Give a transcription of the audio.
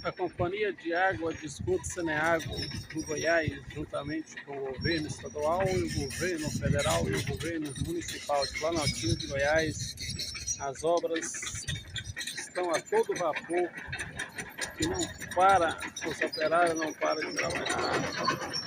A Companhia de Água de Esgoto Saneago do Goiás, juntamente com o governo estadual e o governo federal e o governo municipal de Planaltina de Goiás, as obras estão a todo vapor e não para, os operários não param de trabalhar.